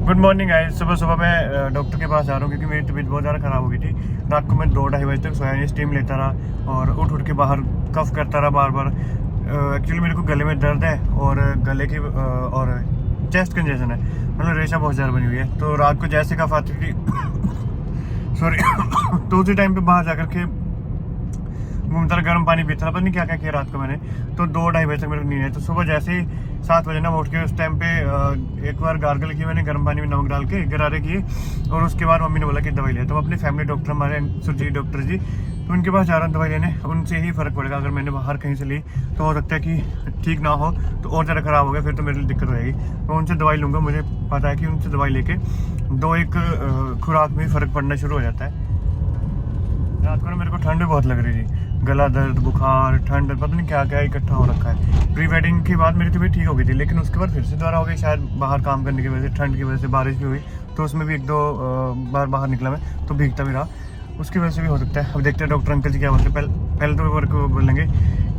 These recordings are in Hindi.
Good morning guys. सुबह सुबह मैं डॉक्टर के पास जा रहा हूँ क्योंकि मेरी तबीयत बहुत ज़्यादा ख़राब हो गई थी। रात को मैं 2-2:30 बजे तक सोया नहीं, स्टीम लेता रहा और उठ के बाहर कफ करता रहा बार बार। एक्चुअली मेरे को गले में दर्द है और गले की और चेस्ट कंजेशन है, मतलब रेशा बहुत ज़्यादा बनी हुई है। तो रात को जैसे कफ आती थी सॉरी तो उसी टाइम पे बाहर जा कर के घूमता रहा, गर्म पानी पीता रहा, पता नहीं क्या क्या किया रात को मैंने। तो 2-2:30 बजे तक मेरे को नींद है। तो सुबह जैसे ही 7 बजे ना उठ के उस टाइम पे एक बार गार्गल की मैंने गर्म पानी में नमक डाल के गरारे किए और उसके बाद मम्मी ने बोला कि दवाई ले। तो अपने फैमिली डॉक्टर हमारे सुरजीत डॉक्टर जी, तो उनके पास जा रहा हूँ दवाई लेने। उनसे ही फ़र्क पड़ेगा। अगर मैंने बाहर कहीं से ली तो हो सकता है कि ठीक ना हो तो और ज़्यादा ख़राब हो गया, फिर तो मेरे लिए दिक्कत हो जाएगी। तो उनसे दवाई लूँगा। मुझे पता है कि उनसे दवाई लेके 2-1 खुराक में फ़र्क पड़ना शुरू हो जाता है। रात को ना मेरे को ठंड भी बहुत लग रही थी, गला दर्द, बुखार, ठंड, पता नहीं क्या क्या इकट्ठा हो रखा है। प्री वेडिंग के बाद मेरी तबीयत ठीक हो गई थी, लेकिन उसके बाद फिर से दोबारा हो गई। शायद बाहर काम करने की वजह से, ठंड की वजह से, बारिश भी हुई तो उसमें भी 1-2 बार बाहर निकला मैं तो भीगता भी रहा, उसकी वजह से भी हो सकता है। अब देखते हैं डॉक्टर अंकल जी क्या बोलते हैं। पहले तो मेरे को बोलेंगे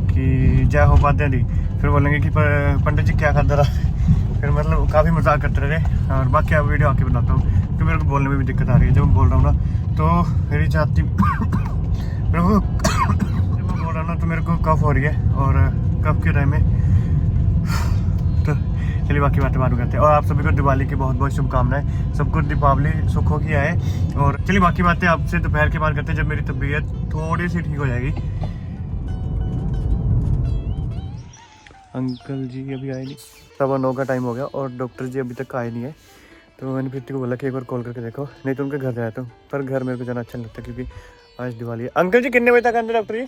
कि जय हो पाते दी, फिर बोलेंगे कि पंडित जी क्या खाता रहा फिर मतलब काफ़ी मजाक करते रहे। और बाकी आप वीडियो आके बताता हूँ क्योंकि मेरे को बोलने में भी दिक्कत आ रही है जब मैं बोल रहा हूँ ना। तो मेरी छाती मेरे को जब मैं बोल रहा हूँ ना तो मेरे को कफ हो रही है और कफ के टाइम में तो चलिए बाकी बातें बात करते हैं। और आप सभी को दिवाली की बहुत बहुत शुभकामनाएं। सबको दीपावली सुखों की आए। और चलिए बाकी बातें आपसे दोपहर के बाद करते हैं जब मेरी तबीयत थोड़ी सी ठीक हो जाएगी। अंकल जी अभी आए नहीं, 9:15 का टाइम हो गया और डॉक्टर जी अभी तक आए नहीं है। तो मैंने प्रीति को बोला कि एक बार कॉल करके देखो, नहीं तो उनके घर जाता हूँ। पर घर मेरे को जाना अच्छा नहीं लगता क्योंकि आज दिवाली है। अंकल जी कितने बजे तक आते डॉक्टर जी?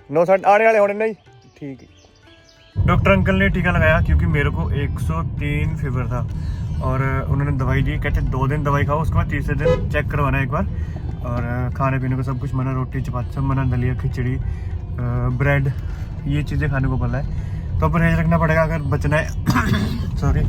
9:30 आने वाले होने नहीं, ठीक है। डॉक्टर अंकल ने टीका लगाया क्योंकि मेरे को 103 फीवर था और उन्होंने दवाई दी। कहते 2 दिन दवाई खाओ, उसके बाद तीसरे दिन चेक करवाना एक बार। और खाने पीने को सब कुछ मना, रोटी चपाती सब मना, दलिया खिचड़ी ब्रेड ये चीज़ें खाने को बोला है। तो परहेज रखना पड़ेगा अगर बचना है सॉरी।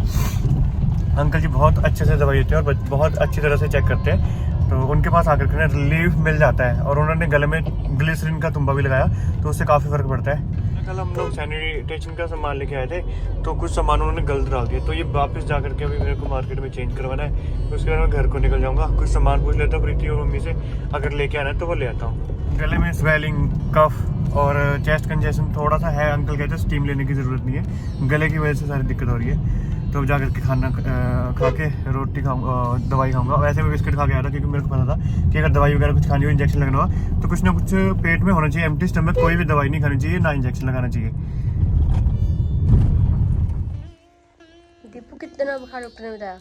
अंकल जी बहुत अच्छे से दवाई देते हैं और बहुत अच्छी तरह से चेक करते हैं। तो उनके पास आकर के रिलीफ मिल जाता है। और उन्होंने गले में ग्लिसरीन का तुम्बा भी लगाया तो उससे काफ़ी फ़र्क पड़ता है। कल हम लोग सैनिटेशन का सामान लेके आए थे तो कुछ सामान उन्होंने गलत डाल दिया, तो ये वापस जा करके अभी मेरे को मार्केट में चेंज करवाना है। उसके बाद मैं घर को निकल जाऊँगा। कुछ सामान पूछ लेता हूँ प्रीति और मम्मी से, अगर लेके आना है तो वो ले आता हूँ। गले में स्वेलिंग, कफ और चेस्ट कंजेशन थोड़ा सा है। अंकल कहते हैं स्टीम लेने की ज़रूरत नहीं है, गले की वजह से सारी दिक्कत हो रही है। तो अब जा करके खाना खा के रोटी खाऊंगा, दवाई खाऊंगा। वैसे मैं बिस्किट खा के आया था क्योंकि मेरे को पता था कि अगर दवाई वगैरह कुछ खानी हो, इंजेक्शन लगना हो तो कुछ ना कुछ पेट में होना चाहिए। एम्प्टी स्टमक कोई भी दवाई नहीं खानी चाहिए, ना इंजेक्शन लगाना चाहिए। दीपू कितना बुखार डॉक्टर ने बताया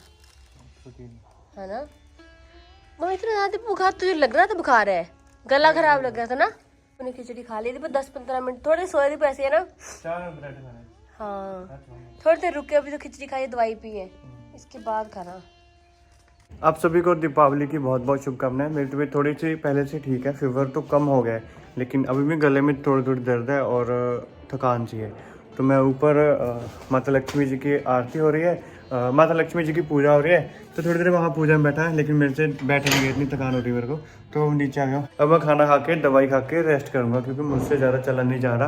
है ना? वहाँ इतना ज्यादा बुखार तुझे लग रहा था? बुखार है, गला खराब लग गया था ना? मैंने खिचड़ी खा ली थी पर 10-15 मिनट थोड़े सोए थे पैसे है ना। हाँ थोड़ी देर रुक के अभी तो खिचड़ी खाई, दवाई पी है, इसके बाद खाना। आप सभी को दीपावली की बहुत बहुत शुभकामनाएं। मेरी तबीयत थोड़ी सी पहले से ठीक है, फीवर तो कम हो गया है, लेकिन अभी भी गले में थोड़ी थोड़ी दर्द है और थकान सी है। तो मैं ऊपर माता लक्ष्मी जी की आरती हो रही है, माता लक्ष्मी जी की पूजा हो रही है, तो थोड़ी देर वहाँ पूजा में बैठा है, लेकिन मेरे से बैठे नहीं गए, इतनी थकान हो रही है मेरे को। तो नीचे आ गया। अब मैं खाना खा के दवाई खा के रेस्ट करूँगा क्योंकि मुझसे ज़्यादा चला नहीं जा रहा,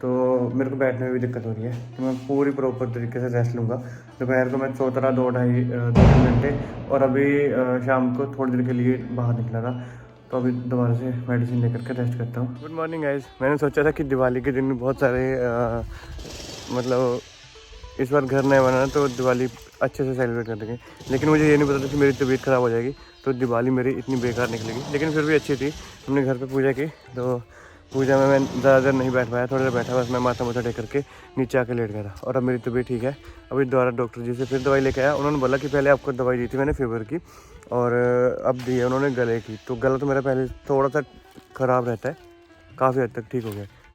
तो मेरे को बैठने में भी दिक्कत हो रही है। तो मैं पूरी प्रॉपर तरीके से रेस्ट लूँगा। दोपहर को मैं सोता रहा 2-2.5 घंटे और अभी शाम को थोड़ी देर के लिए बाहर निकला था। तो अभी दोबारा से मेडिसिन लेकर के रेस्ट करता हूँ। Good morning guys. मैंने सोचा था कि दिवाली के दिन बहुत सारे मतलब इस बार घर नया बना तो दिवाली अच्छे से सेलिब्रेट कर देंगे, लेकिन मुझे ये नहीं पता था कि मेरी तबीयत ख़राब हो जाएगी तो दिवाली मेरी इतनी बेकार निकलेगी। लेकिन फिर भी अच्छी थी। हमने घर पे पूजा की, तो पूजा में मैं ज़्यादा देर नहीं बैठ पाया, थोड़ी देर बैठा, बस मैं माथा मुथा टेक करके नीचे आके लेट गया था। और अब मेरी तबीयत ठीक है। अभी दोबारा डॉक्टर जी से फिर दवाई लेके आया। उन्होंने बोला कि पहले आपको दवाई दी थी मैंने फीवर की और अब दी है उन्होंने गले की। तो गला तो मेरा पहले थोड़ा सा ख़राब रहता है, काफ़ी हद तक ठीक हो गया।